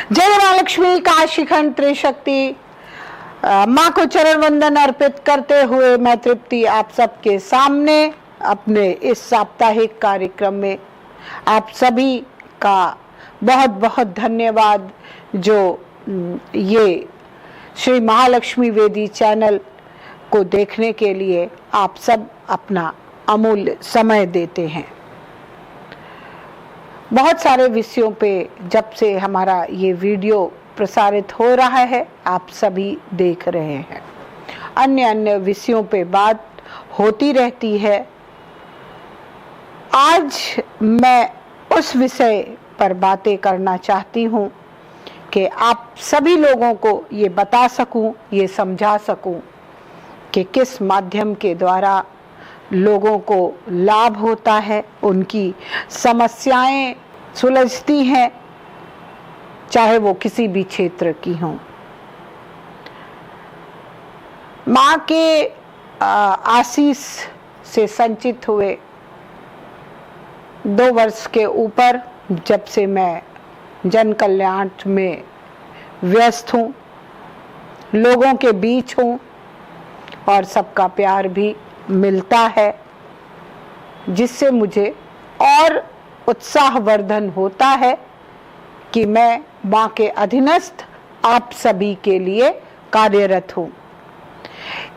जय महालक्ष्मी काशीखंड त्रिशक्ति। माँ को चरण वंदन अर्पित करते हुए मैं तृप्ति आप सबके सामने अपने इस साप्ताहिक कार्यक्रम में आप सभी का बहुत बहुत धन्यवाद जो ये श्री महालक्ष्मी वेदी चैनल को देखने के लिए आप सब अपना अमूल्य समय देते हैं। बहुत सारे विषयों पे जब से हमारा ये वीडियो प्रसारित हो रहा है आप सभी देख रहे हैं। अन्य अन्य विषयों पे बात होती रहती है। आज मैं उस विषय पर बातें करना चाहती हूँ कि आप सभी लोगों को ये बता सकूं, ये समझा सकूं कि किस माध्यम के द्वारा लोगों को लाभ होता है, उनकी समस्याएं सुलझती हैं, चाहे वो किसी भी क्षेत्र की हों। माँ के आशीष से संचित हुए 2 वर्ष के ऊपर जब से मैं जन कल्याण में व्यस्त हूँ, लोगों के बीच हूँ और सबका प्यार भी मिलता है, जिससे मुझे और उत्साहवर्धन होता है कि मैं माँ के अधीनस्थ आप सभी के लिए कार्यरत हूँ।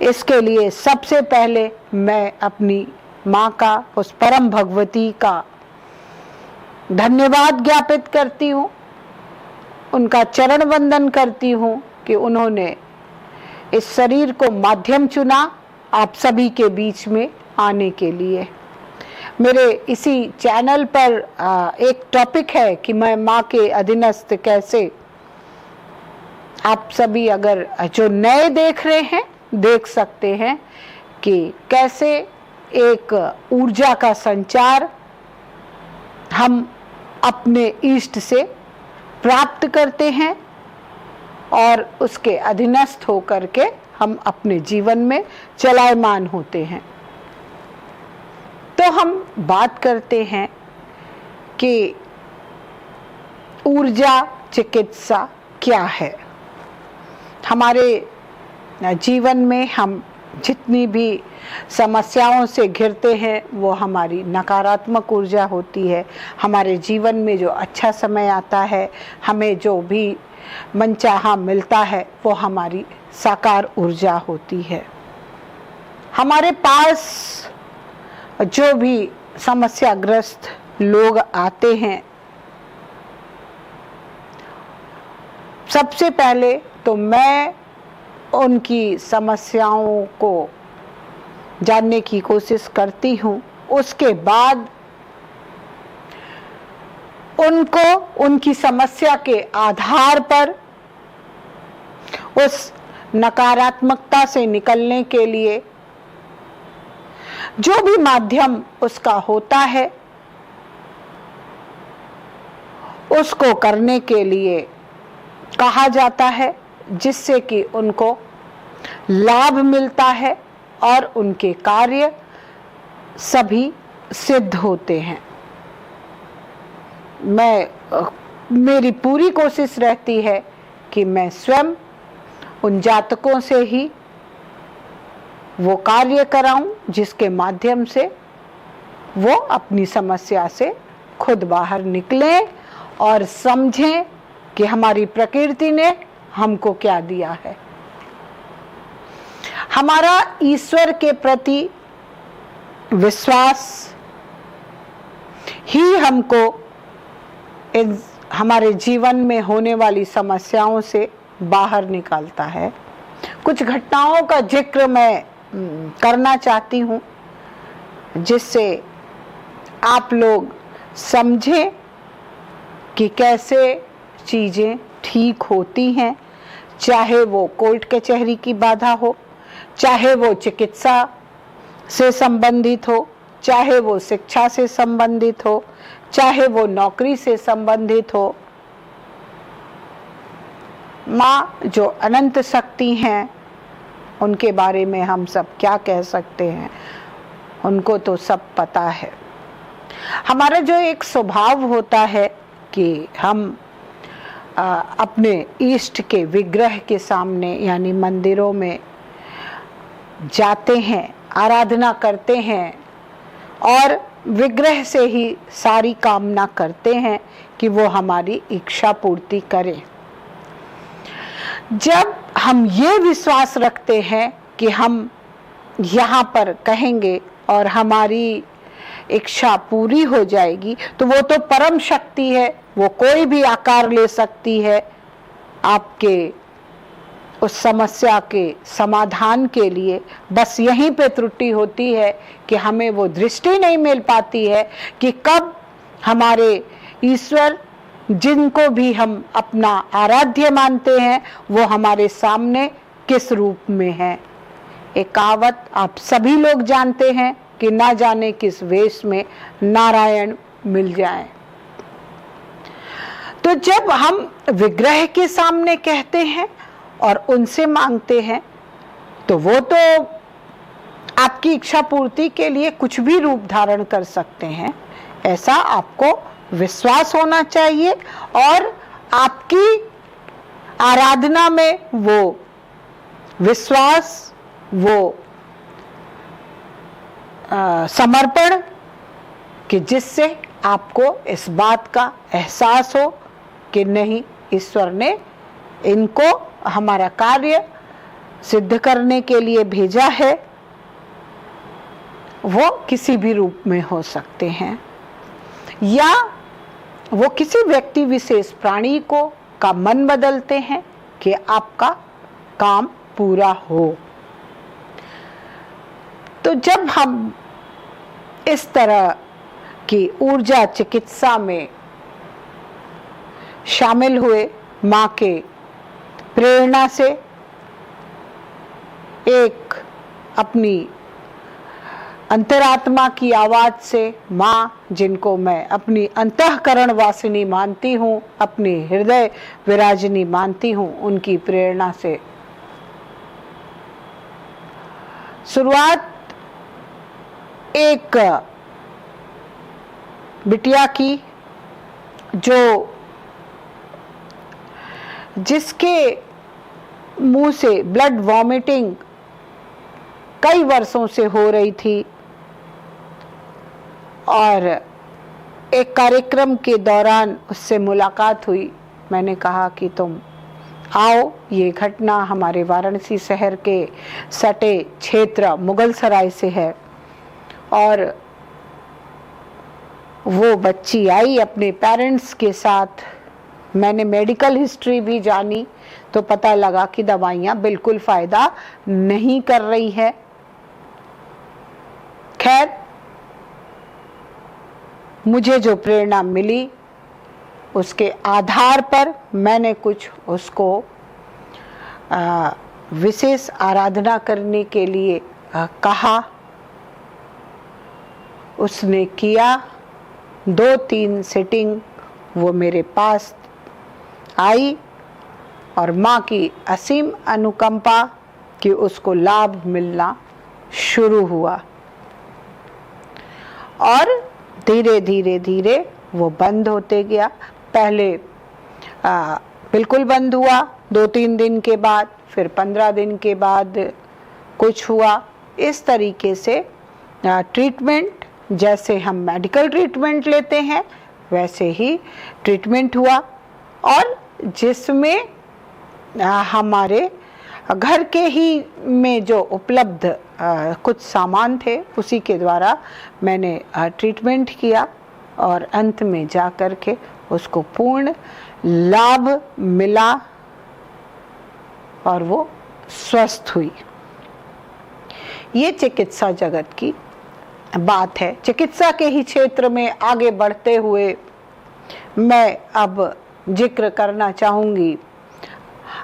इसके लिए सबसे पहले मैं अपनी माँ का, उस परम भगवती का धन्यवाद ज्ञापित करती हूँ, उनका चरण वंदन करती हूँ कि उन्होंने इस शरीर को माध्यम चुना आप सभी के बीच में आने के लिए। मेरे इसी चैनल पर एक टॉपिक है कि मैं माँ के अधीनस्थ कैसे, आप सभी अगर जो नए देख रहे हैं देख सकते हैं कि कैसे एक ऊर्जा का संचार हम अपने इष्ट से प्राप्त करते हैं और उसके अधीनस्थ होकर के हम अपने जीवन में चलायमान होते हैं। तो हम बात करते हैं कि ऊर्जा चिकित्सा क्या है। हमारे जीवन में हम जितनी भी समस्याओं से घिरते हैं वो हमारी नकारात्मक ऊर्जा होती है। हमारे जीवन में जो अच्छा समय आता है, हमें जो भी मनचाहा मिलता है, वो हमारी साकार ऊर्जा होती है। हमारे पास जो भी समस्याग्रस्त लोग आते हैं, सबसे पहले तो मैं उनकी समस्याओं को जानने की कोशिश करती हूँ। उसके बाद उनको उनकी समस्या के आधार पर उस नकारात्मकता से निकलने के लिए जो भी माध्यम उसका होता है उसको करने के लिए कहा जाता है, जिससे कि उनको लाभ मिलता है और उनके कार्य सभी सिद्ध होते हैं। मेरी पूरी कोशिश रहती है कि मैं स्वयं उन जातकों से ही वो कार्य कराऊं जिसके माध्यम से वो अपनी समस्या से खुद बाहर निकलें और समझें कि हमारी प्रकृति ने हमको क्या दिया है। हमारा ईश्वर के प्रति विश्वास ही हमको हमारे जीवन में होने वाली समस्याओं से बाहर निकालता है। कुछ घटनाओं का जिक्र मैं करना चाहती हूँ जिससे आप लोग समझें कि कैसे चीज़ें ठीक होती हैं, चाहे वो कोर्ट कचहरी की बाधा हो, चाहे वो चिकित्सा से संबंधित हो, चाहे वो शिक्षा से संबंधित हो, चाहे वो नौकरी से संबंधित हो। माँ जो अनंत शक्ति हैं उनके बारे में हम सब क्या कह सकते हैं, उनको तो सब पता है। हमारा जो एक स्वभाव होता है कि हम अपने इष्ट के विग्रह के सामने यानी मंदिरों में जाते हैं, आराधना करते हैं और विग्रह से ही सारी कामना करते हैं कि वो हमारी इच्छा पूर्ति करे। जब हम ये विश्वास रखते हैं कि हम यहाँ पर कहेंगे और हमारी इच्छा पूरी हो जाएगी, तो वो तो परम शक्ति है, वो कोई भी आकार ले सकती है आपके उस समस्या के समाधान के लिए। बस यहीं पे त्रुटि होती है कि हमें वो दृष्टि नहीं मिल पाती है कि कब हमारे ईश्वर, जिनको भी हम अपना आराध्य मानते हैं, वो हमारे सामने किस रूप में है। एक कहावत आप सभी लोग जानते हैं कि ना जाने किस वेश में नारायण मिल जाए। तो जब हम विग्रह के सामने कहते हैं और उनसे मांगते हैं, तो वो तो आपकी इच्छा पूर्ति के लिए कुछ भी रूप धारण कर सकते हैं, ऐसा आपको विश्वास होना चाहिए। और आपकी आराधना में वो विश्वास, वो समर्पण कि जिससे आपको इस बात का एहसास हो कि नहीं, ईश्वर ने इनको हमारा कार्य सिद्ध करने के लिए भेजा है। वो किसी भी रूप में हो सकते हैं या वो किसी व्यक्ति विशेष प्राणी को का मन बदलते हैं कि आपका काम पूरा हो। तो जब हम इस तरह की ऊर्जा चिकित्सा में शामिल हुए, माँ के प्रेरणा से एक अपनी अंतरात्मा की आवाज से, माँ जिनको मैं अपनी अंतःकरण वासिनी मानती हूँ, अपनी हृदय विराजिनी मानती हूँ, उनकी प्रेरणा से शुरुआत एक बिटिया की जो जिसके मुंह से ब्लड वॉमिटिंग कई वर्षों से हो रही थी, और एक कार्यक्रम के दौरान उससे मुलाकात हुई। मैंने कहा कि तुम आओ, ये घटना हमारे वाराणसी शहर के सटे क्षेत्र मुगलसराय से है। और वो बच्ची आई अपने पेरेंट्स के साथ। मैंने मेडिकल हिस्ट्री भी जानी तो पता लगा कि दवाइयाँ बिल्कुल फ़ायदा नहीं कर रही है। खैर, मुझे जो प्रेरणा मिली उसके आधार पर मैंने कुछ उसको विशेष आराधना करने के लिए कहा। उसने किया। 2-3 सिटिंग वो मेरे पास आई और माँ की असीम अनुकंपा कि उसको लाभ मिलना शुरू हुआ। और धीरे धीरे धीरे वो बंद होते गया। पहले बिल्कुल बंद हुआ 2-3 दिन के बाद, फिर 15 दिन के बाद कुछ हुआ। इस तरीके से ट्रीटमेंट, जैसे हम मेडिकल ट्रीटमेंट लेते हैं वैसे ही ट्रीटमेंट हुआ, और जिसमें हमारे घर के ही में जो उपलब्ध कुछ सामान थे उसी के द्वारा मैंने ट्रीटमेंट किया, और अंत में जा कर के उसको पूर्ण लाभ मिला और वो स्वस्थ हुई। ये चिकित्सा जगत की बात है। चिकित्सा के ही क्षेत्र में आगे बढ़ते हुए मैं अब जिक्र करना चाहूँगी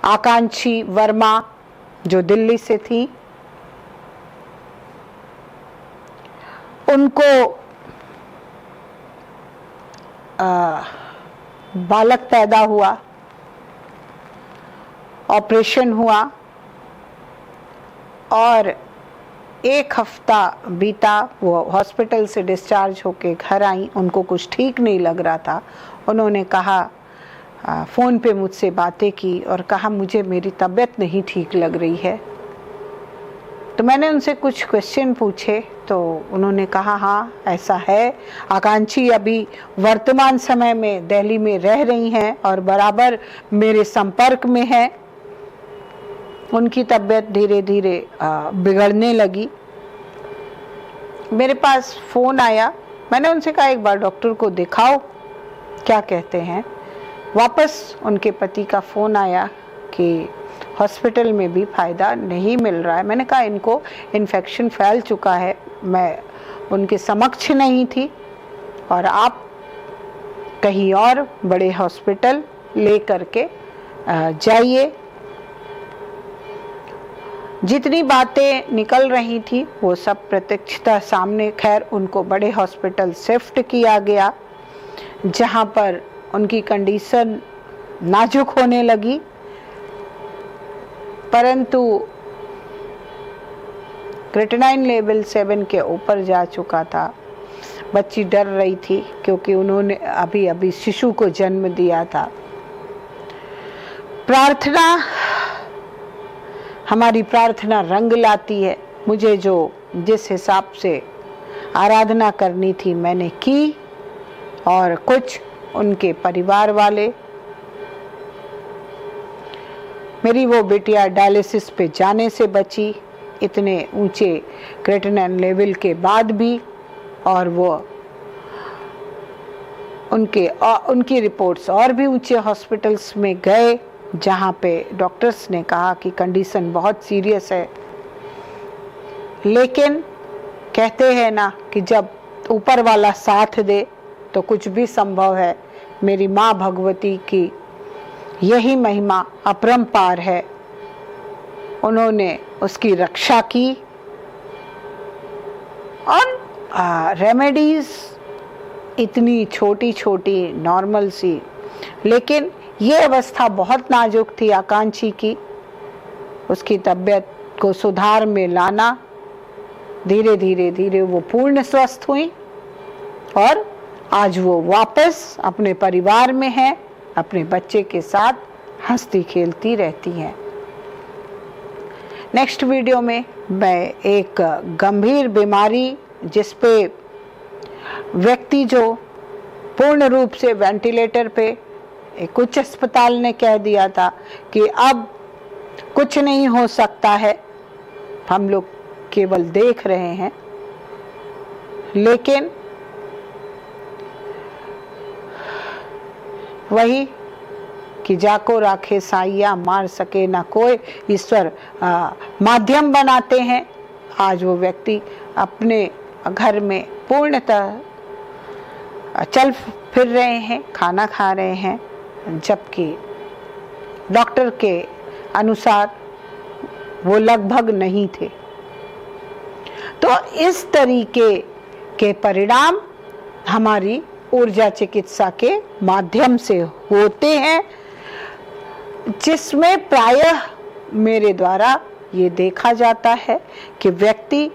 आकांक्षी वर्मा, जो दिल्ली से थी। उनको बालक पैदा हुआ, ऑपरेशन हुआ और 1 हफ्ता बीता, वो हॉस्पिटल से डिस्चार्ज होके घर आई। उनको कुछ ठीक नहीं लग रहा था। उन्होंने कहा फ़ोन पे मुझसे बातें की और कहा मुझे मेरी तबीयत नहीं ठीक लग रही है। तो मैंने उनसे कुछ क्वेश्चन पूछे तो उन्होंने कहा हाँ ऐसा है, आकांक्षी अभी वर्तमान समय में दिल्ली में रह रही हैं और बराबर मेरे संपर्क में है। उनकी तबीयत धीरे धीरे बिगड़ने लगी। मेरे पास फ़ोन आया, मैंने उनसे कहा एक बार डॉक्टर को दिखाओ क्या कहते हैं। वापस उनके पति का फ़ोन आया कि हॉस्पिटल में भी फ़ायदा नहीं मिल रहा है। मैंने कहा इनको इन्फेक्शन फैल चुका है, मैं उनके समक्ष नहीं थी और आप कहीं और बड़े हॉस्पिटल ले करके जाइए। जितनी बातें निकल रही थी वो सब प्रत्यक्षता सामने। खैर उनको बड़े हॉस्पिटल शिफ्ट किया गया जहां पर उनकी कंडीशन नाजुक होने लगी, परंतु क्रिएटिनिन लेवल 7 के ऊपर जा चुका था। बच्ची डर रही थी क्योंकि उन्होंने अभी शिशु को जन्म दिया था। प्रार्थना, हमारी प्रार्थना रंग लाती है। मुझे जो जिस हिसाब से आराधना करनी थी मैंने की और कुछ उनके परिवार वाले, मेरी वो बिटिया डायलिसिस पे जाने से बची इतने ऊंचे क्रिएटिनिन लेवल के बाद भी, और वो उनकी रिपोर्ट्स और भी ऊंचे हॉस्पिटल्स में गए जहाँ पे डॉक्टर्स ने कहा कि कंडीशन बहुत सीरियस है। लेकिन कहते हैं ना कि जब ऊपर वाला साथ दे तो कुछ भी संभव है। मेरी माँ भगवती की यही महिमा अपरंपार है, उन्होंने उसकी रक्षा की और रेमेडीज इतनी छोटी छोटी नॉर्मल सी, लेकिन ये अवस्था बहुत नाजुक थी आकांक्षी की। उसकी तबीयत को सुधार में लाना, धीरे धीरे वो पूर्ण स्वस्थ हुई और आज वो वापस अपने परिवार में है, अपने बच्चे के साथ हंसती खेलती रहती हैं। नेक्स्ट वीडियो में मैं एक गंभीर बीमारी जिस पे व्यक्ति जो पूर्ण रूप से वेंटिलेटर पे, एक उच्च अस्पताल ने कह दिया था कि अब कुछ नहीं हो सकता है, हम लोग केवल देख रहे हैं, लेकिन वही कि जाको राखे साइया मार सके ना कोई, ईश्वर माध्यम बनाते हैं। आज वो व्यक्ति अपने घर में पूर्णतः चल फिर रहे हैं, खाना खा रहे हैं, जबकि डॉक्टर के अनुसार वो लगभग नहीं थे। तो इस तरीके के परिणाम हमारी ऊर्जा चिकित्सा के माध्यम से होते हैं, जिसमें प्रायः मेरे द्वारा ये देखा जाता है कि व्यक्ति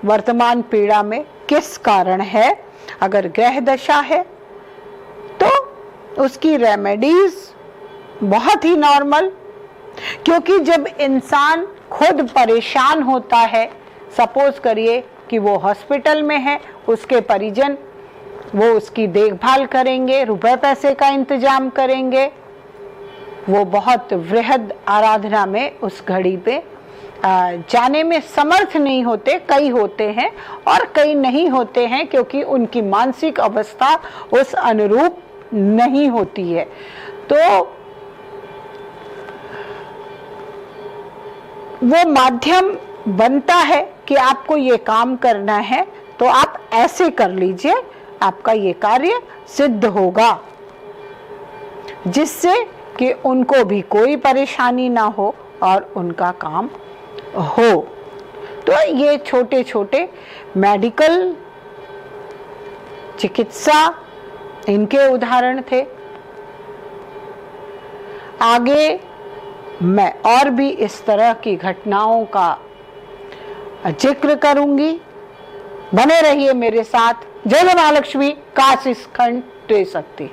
वर्तमान पीड़ा में किस कारण है। अगर ग्रह दशा है तो उसकी रेमेडीज बहुत ही नॉर्मल, क्योंकि जब इंसान खुद परेशान होता है, सपोज करिए कि वो हॉस्पिटल में है, उसके परिजन वो उसकी देखभाल करेंगे, रुपए पैसे का इंतजाम करेंगे, वो बहुत वृहद आराधना में उस घड़ी पे जाने में समर्थ नहीं होते। कई होते हैं और कई नहीं होते हैं क्योंकि उनकी मानसिक अवस्था उस अनुरूप नहीं होती है। तो वो माध्यम बनता है कि आपको ये काम करना है तो आप ऐसे कर लीजिए, आपका ये कार्य सिद्ध होगा, जिससे कि उनको भी कोई परेशानी ना हो और उनका काम हो। तो ये छोटे छोटे मेडिकल चिकित्सा इनके उदाहरण थे। आगे मैं और भी इस तरह की घटनाओं का जिक्र करूंगी। बने रहिए मेरे साथ। जय महालक्ष्मी, काशीखंड शक्ति।